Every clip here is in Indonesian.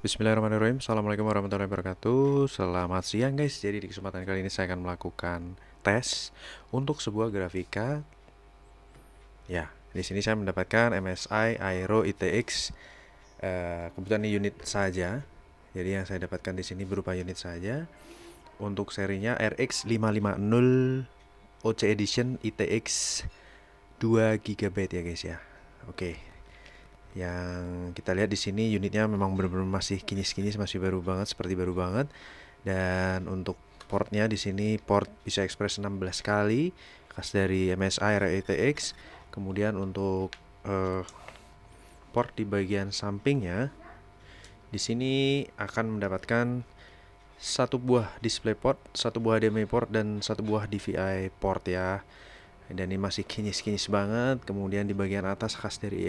Bismillahirrahmanirrahim. Assalamualaikum warahmatullahi wabarakatuh. Selamat siang guys. Jadi di kesempatan kali ini saya akan melakukan tes untuk sebuah grafika. Ya, di sini saya mendapatkan MSI Aero ITX. Kebetulan ini unit saja. Jadi yang saya dapatkan di sini berupa unit saja. Untuk serinya RX 550 OC Edition ITX 2 GB ya guys ya. Oke. Yang kita lihat di sini unitnya memang benar-benar masih kinyis-kinyis, masih baru banget, seperti baru banget. Dan untuk portnya di sini port PCI Express 16 kali, khas dari MSI RTX. Kemudian untuk port di bagian sampingnya, di sini akan mendapatkan satu buah DisplayPort, satu buah HDMI port, dan satu buah DVI port ya. Dan ini masih kinyis-kinyis banget. Kemudian di bagian atas khas dari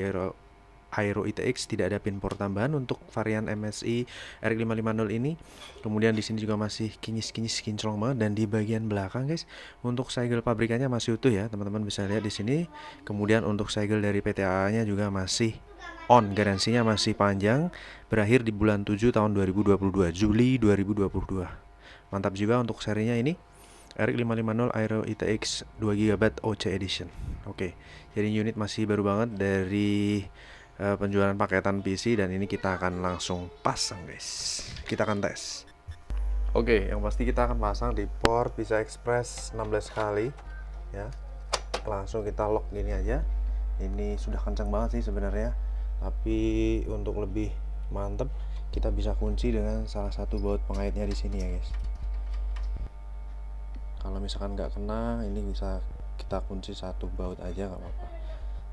Aero ITX tidak ada pin port tambahan untuk varian MSI RX 550 ini. Kemudian di sini juga masih kinyis-kinyis kinclong banget, dan di bagian belakang guys, untuk segel pabrikannya masih utuh ya, teman-teman bisa lihat di sini. Kemudian untuk segel dari PTA-nya juga masih on, garansinya masih panjang, berakhir di bulan 7 tahun 2022, Juli 2022. Mantap juga untuk serinya ini. RX 550 Aero ITX 2 GB OC Edition. Oke, jadi unit masih baru banget dari penjualan paketan PC, dan ini kita akan langsung pasang guys. Kita akan tes. Oke, yang pasti kita akan pasang di port PCI Express 16 kali ya. Langsung kita lock gini aja. Ini sudah kencang banget sih sebenarnya, tapi untuk lebih mantep kita bisa kunci dengan salah satu baut pengaitnya di sini ya guys. Kalau misalkan nggak kena, ini bisa kita kunci satu baut aja nggak apa-apa.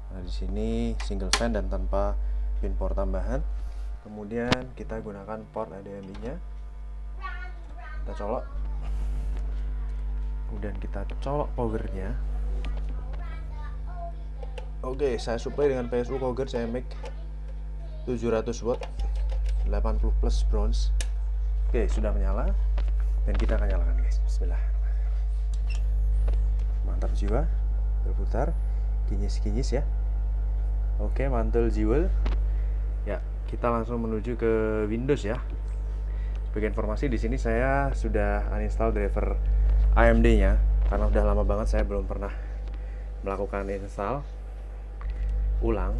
Nah, di sini single fan dan tanpa pin port tambahan. Kemudian kita gunakan port HDMI-nya. Kita colok. Kemudian kita colok powernya. Oke, saya supply dengan PSU Coger CMX 700 watt 80 plus bronze. Oke, sudah menyala. Dan kita akan nyalakan guys. Bismillah. Mantap jiwa. Berputar. Kinyis-kinyis ya. Oke, mantul jiwa. Ya, kita langsung menuju ke Windows ya. Sebagai informasi di sini saya sudah uninstall driver AMD-nya karena udah lama banget saya belum pernah melakukan install ulang,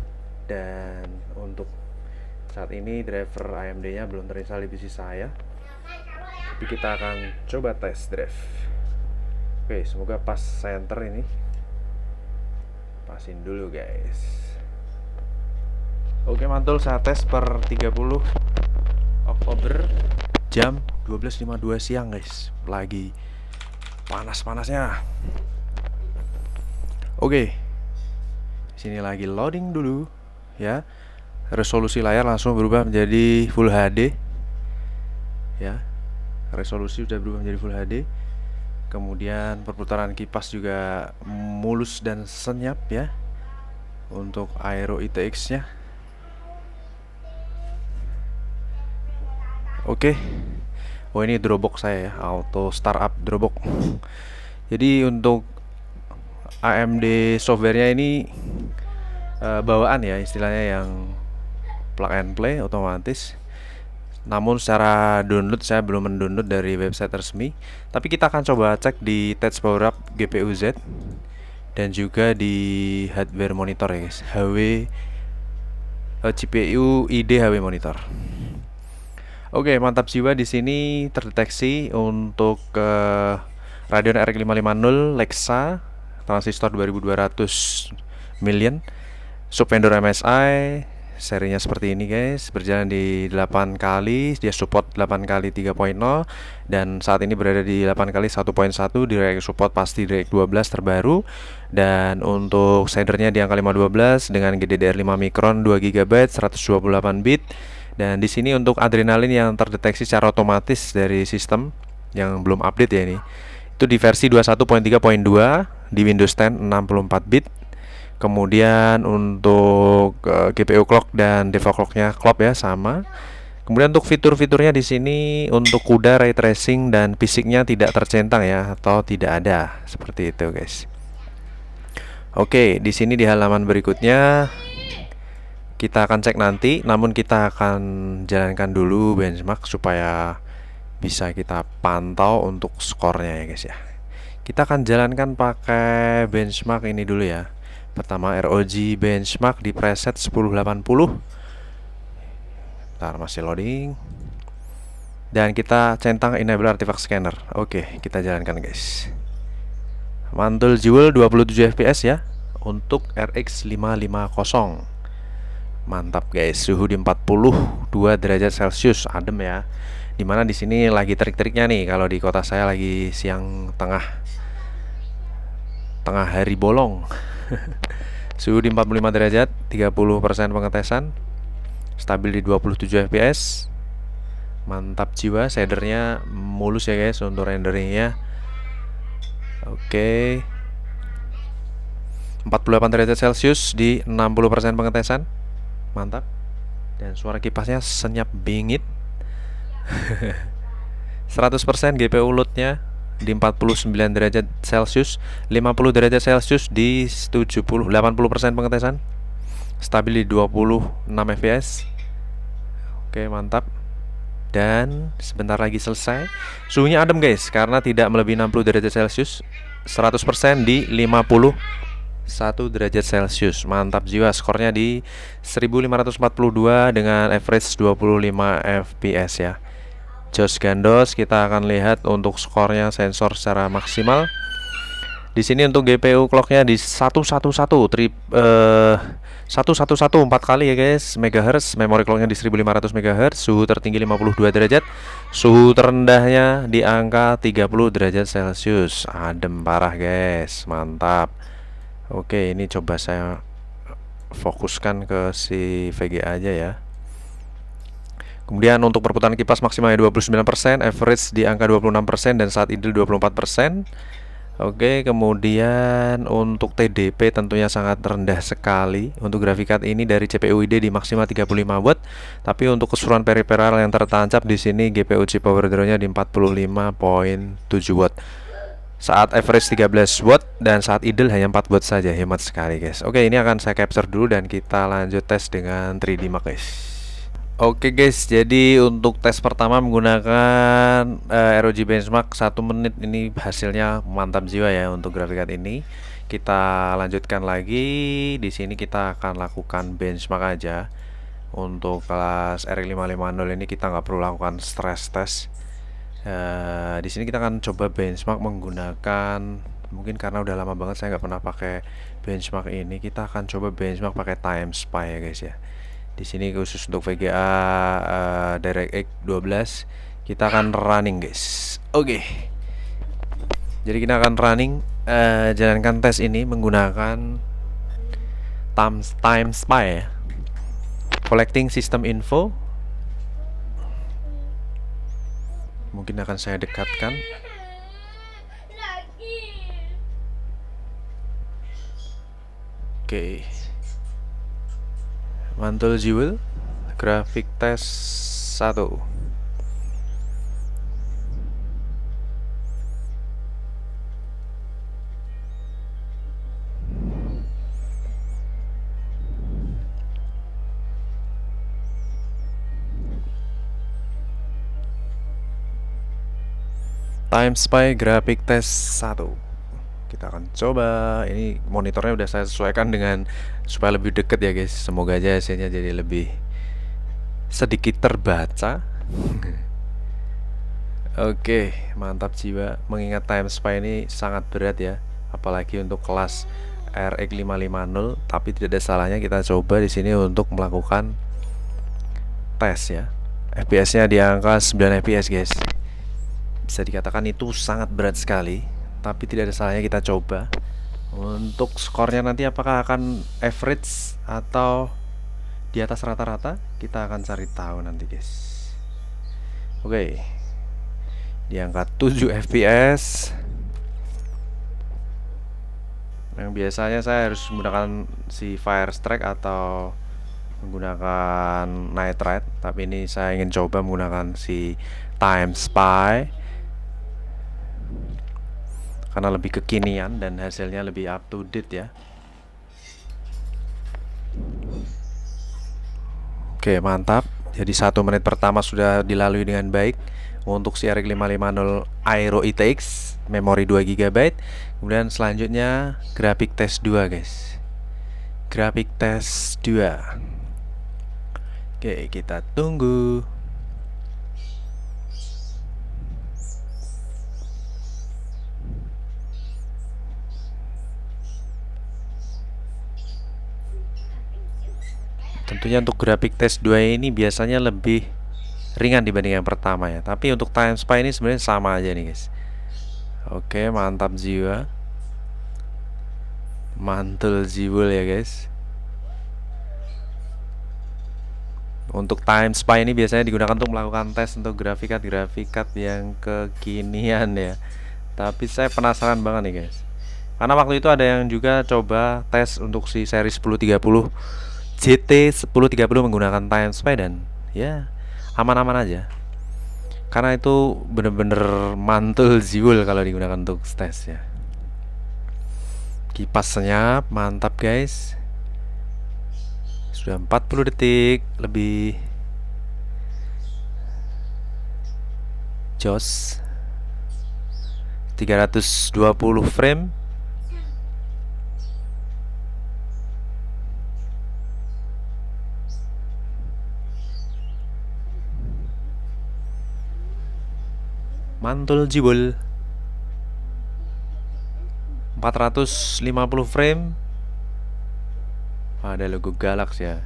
dan untuk saat ini driver AMD-nya belum terinstall di PC saya. Tapi kita akan coba tes drive. Oke, semoga pas center ini. Pasin dulu guys. Oke, mantul, saya tes per 30 Oktober jam 12.52 siang guys. Lagi panas-panasnya. Oke. Sini lagi loading dulu ya. Resolusi layar langsung berubah menjadi Full HD. Ya. Resolusi sudah berubah menjadi Full HD. Kemudian perputaran kipas juga mulus dan senyap ya. Untuk Aero ITX-nya. Oke. Oh, ini Dropbox saya ya, auto startup Dropbox. Jadi untuk AMD softwarenya ini bawaan ya, istilahnya yang plug and play otomatis. Namun secara download saya belum mendownload dari website resmi. Tapi kita akan coba cek di Test Power Up GPU Z dan juga di hardware monitor ya guys. GPU ID HW monitor. Oke, mantap jiwa, di sini terdeteksi untuk Radeon RX 550 Lexa transistor 2200 million, subvendor MSI, serinya seperti ini guys, berjalan di 8 kali, dia support 8 kali 3.0, dan saat ini berada di 8 kali 1.1, direct support pasti direct 12 terbaru. Dan untuk shadernya di angka 512 dengan GDDR5 Micron 2 GB 128 bit. Dan di sini untuk adrenalin yang terdeteksi secara otomatis dari sistem yang belum update ya, ini itu di versi 21.3.2 di Windows 10 64 bit. Kemudian untuk GPU clock dan default clocknya clock ya sama. Kemudian untuk fitur-fiturnya di sini untuk CUDA, ray tracing, dan fisiknya tidak tercentang ya, atau tidak ada, seperti itu guys. Oke, di sini di halaman berikutnya kita akan cek nanti, namun kita akan jalankan dulu benchmark supaya bisa kita pantau untuk skornya ya guys ya. Kita akan jalankan pakai benchmark ini dulu ya. Pertama ROG benchmark di preset 1080. Ntar masih loading. Dan kita centang enable artifact scanner. Oke, kita jalankan guys. Mantul jewel 27 fps ya untuk RX 550. Mantap guys, suhu di 42 derajat Celcius, adem ya. Dimana di sini lagi terik-teriknya nih, kalau di kota saya lagi siang tengah hari bolong. Suhu di 45 derajat, 30% pengetesan, stabil di 27 fps. Mantap jiwa, shadernya mulus ya guys untuk renderingnya. Oke, 48 derajat Celcius di 60% pengetesan. Mantap. Dan suara kipasnya senyap bingit. 100% GPU loadnya di 49 derajat Celcius, 50 derajat Celcius di 80% pengetesan, stabil di 26 fps. Oke, mantap. Dan sebentar lagi selesai. Suhunya adem guys, karena tidak melebihi 60 derajat Celcius. 100% di 51 derajat Celcius. Mantap jiwa, skornya di 1542 dengan average 25 fps ya. Jos gandos, kita akan lihat untuk skornya sensor secara maksimal. Di sini untuk GPU clocknya di 111 4 kali ya guys, megahertz. Memori clocknya di 1500 MHz. Suhu tertinggi 52 derajat. Suhu terendahnya di angka 30 derajat Celcius. Adem parah guys, mantap. Oke, ini coba saya fokuskan ke si VGA aja ya. Kemudian untuk perputaran kipas maksimalnya 29%, average di angka 26% dan saat idle 24%. Oke, kemudian untuk TDP tentunya sangat rendah sekali. Untuk graphic card ini dari CPU ide di maksimal 35 watt, tapi untuk keseluruhan periferal yang tertancap di sini GPU chip power draw-nya di 45.7 watt. Saat average 13 watt dan saat idle hanya 4 watt saja, hemat sekali guys. Oke, ini akan saya capture dulu dan kita lanjut tes dengan 3D Mark guys. Oke guys, jadi untuk tes pertama menggunakan ROG Benchmark 1 menit, ini hasilnya mantap jiwa ya untuk graphic card ini. Kita lanjutkan lagi. Di sini kita akan lakukan benchmark aja. Untuk kelas RX 550 ini kita nggak perlu lakukan stress test. Di sini kita akan coba benchmark menggunakan, mungkin karena udah lama banget saya nggak pernah pakai benchmark ini, kita akan coba benchmark pakai Time Spy ya guys ya. Di sini khusus untuk VGA DirectX 12 kita akan running guys. Oke. Jadi kita akan running, jalankan tes ini menggunakan Time Spy ya. Collecting system info. Mungkin akan saya dekatkan. Oke. Mantul jewel, grafik tes 1. Time Spy grafik tes 1. Kita akan coba. Ini monitornya udah saya sesuaikan dengan supaya lebih deket ya guys. Semoga aja hasilnya jadi lebih sedikit terbaca. Oke, mantap jiwa. Mengingat Time Spy ini sangat berat ya, apalagi untuk kelas RX 550. Tapi tidak ada salahnya kita coba di sini untuk melakukan tes ya. FPS-nya di angka 9 fps guys. Bisa dikatakan itu sangat berat sekali, tapi tidak ada salahnya kita coba. Untuk skornya nanti apakah akan average atau di atas rata-rata, kita akan cari tahu nanti guys. Oke, di angka 7 fps. Yang biasanya saya harus menggunakan si Firestrike atau menggunakan Nitride, tapi ini saya ingin coba menggunakan si Time Spy karena lebih kekinian dan hasilnya lebih up to date ya. Oke, mantap. Jadi 1 menit pertama sudah dilalui dengan baik untuk si RX 550 Aero ITX, memori 2 GB. Kemudian selanjutnya grafik test 2, guys. Grafik test 2. Oke, kita tunggu. Tentunya untuk grafik test 2 ini biasanya lebih ringan dibanding yang pertama ya. Tapi untuk time spy ini sebenarnya sama aja nih, guys. Oke, mantap jiwa. Mantul jiwa ya, guys. Untuk time spy ini biasanya digunakan untuk melakukan tes untuk grafik card yang kekinian ya. Tapi saya penasaran banget nih, guys. Karena waktu itu ada yang juga coba tes untuk si seri 1030 GT 1030 menggunakan time spy dan ya aman-aman aja. Karena itu bener-bener mantul ziwul kalau digunakan untuk tes ya. Kipas senyap, mantap guys. Sudah 40 detik lebih. Jos 320 frame. Mantul jibul 450 frame. Ada logo Galax ya.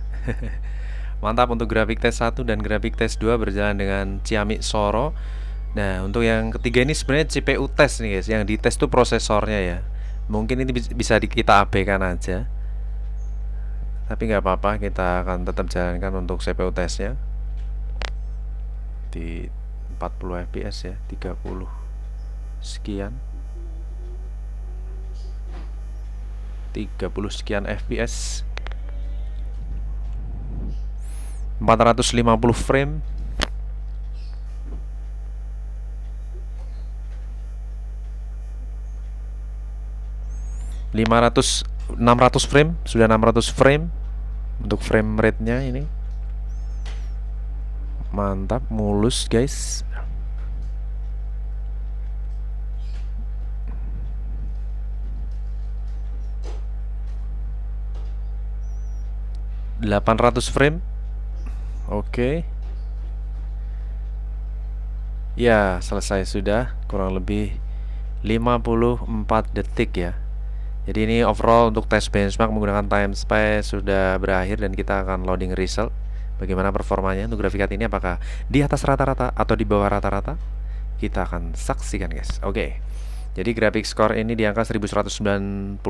Mantap untuk grafik test 1 dan grafik test 2 berjalan dengan Ciamik Soro. Nah, untuk yang ketiga ini sebenarnya CPU test nih guys. Yang dites tuh prosesornya ya. Mungkin ini bisa kita abaikan aja. Tapi nggak apa-apa, kita akan tetap jalankan untuk CPU testnya di 40 fps ya, 30 sekian 30 sekian fps, 450 frame. Lima ratus 600 frame, sudah 600 frame untuk frame rate-nya ini. Mantap, mulus guys. .800 frame. Oke. Ya, selesai sudah, kurang lebih 54 detik ya. Jadi ini overall untuk tes benchmark menggunakan time spy sudah berakhir dan kita akan loading result. Bagaimana performanya untuk grafik card ini, apakah di atas rata-rata atau di bawah rata-rata? Kita akan saksikan guys. Oke. Jadi grafik score ini di angka 1197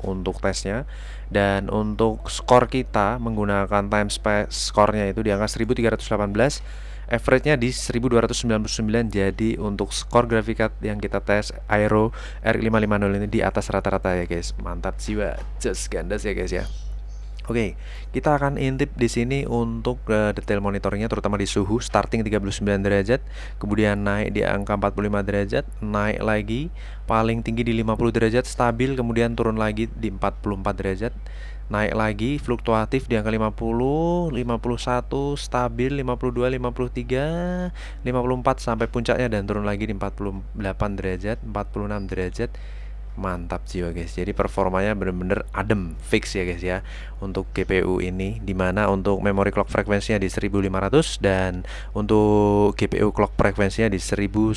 untuk tesnya. Dan untuk skor kita menggunakan time spy skornya itu di angka 1318. Average-nya di 1299. Jadi untuk skor grafik card yang kita tes Aero RX 550 ini di atas rata-rata ya guys. Mantap jiwa, just gandas ya guys ya. Oke, kita akan intip di sini untuk detail monitornya, terutama di suhu starting 39 derajat, kemudian naik di angka 45 derajat, naik lagi paling tinggi di 50 derajat stabil, kemudian turun lagi di 44 derajat, naik lagi fluktuatif di angka 50, 51 stabil, 52, 53, 54 sampai puncaknya dan turun lagi di 48 derajat, 46 derajat. Mantap jiwa guys. Jadi performanya bener-bener adem, fix ya guys ya untuk GPU ini, dimana untuk memori clock frekuensinya di 1500 dan untuk GPU clock frekuensinya di 1189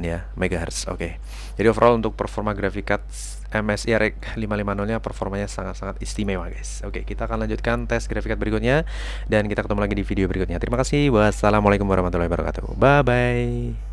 ya MHz. Oke. Jadi overall untuk performa grafik card MSI RX 550 nya performanya sangat-sangat istimewa guys. Oke, kita akan lanjutkan tes grafik card berikutnya dan kita ketemu lagi di video berikutnya. Terima kasih. Wassalamualaikum warahmatullahi wabarakatuh. Bye bye.